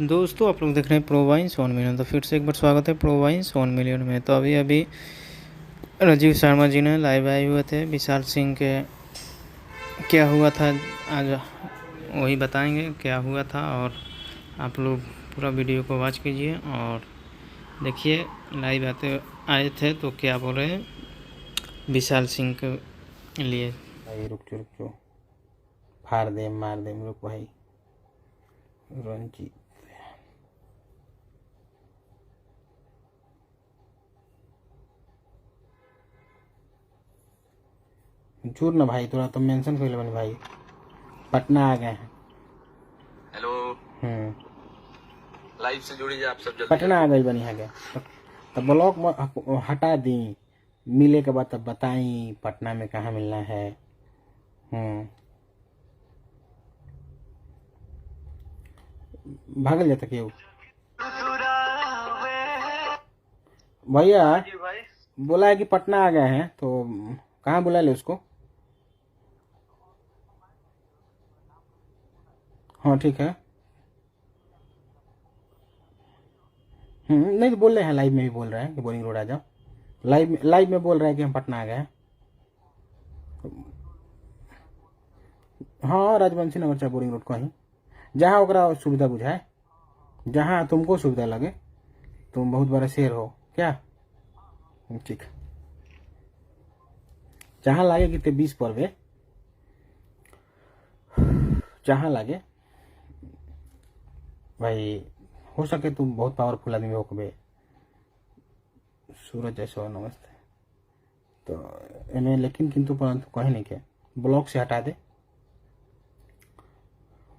दोस्तों आप लोग देख रहे हैं प्रोवाइंस 1 मिलियन। तो फिर से एक बार स्वागत है प्रोवाइंस 1 मिलियन में। तो अभी राजीव शर्मा जी ने लाइव आए हुए थे विशाल सिंह के क्या हुआ था आज वही बताएंगे क्या हुआ था। और आप लोग पूरा वीडियो को वॉच कीजिए और देखिए लाइव आए थे तो क्या बोल रहे हैं विशाल सिंह के लिए। भाई रुक जो फाड़ दे मार दे रुक भाई। रंजीत झूठ ना भाई, थोड़ा तो मेंशन कर बनी भाई। पटना आ गए हैं। हेलो लाइव से जुड़िए आप सब जल्दी। पटना आ गई बनी है गए तो ब्लॉक हटा दी। मिले के बाद तब बताई पटना में कहाँ मिलना है। भागल जाता क्यों भैया? बोला है कि पटना आ गए हैं तो कहाँ बुला ले उसको। हाँ ठीक है। नहीं तो बोल रहे हैं, लाइव में भी बोल रहे हैं कि बोरिंग रोड आ जाओ। लाइव में बोल रहे हैं कि हम पटना आ गए हैं। हाँ राजवंशी नगर चाहे बोरिंग रोड कहीं जहाँ ओकरा सुविधा बुझाए, जहाँ तुमको सुविधा लगे। तुम बहुत बड़ा शेर हो क्या? ठीक, जहाँ लागे कि 20 पड़वे, जहाँ लागे भाई। हो सके तुम बहुत पावरफुल आदमी हो कबे। सूरज जैसा नमस्ते। तो इन्हें लेकिन किंतु परंतु कहीं नहीं के ब्लॉक से हटा दे।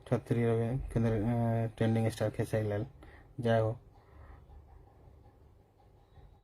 छत्री रवि केंद्र ट्रेंडिंग स्टार खेसारी लाल जय हो।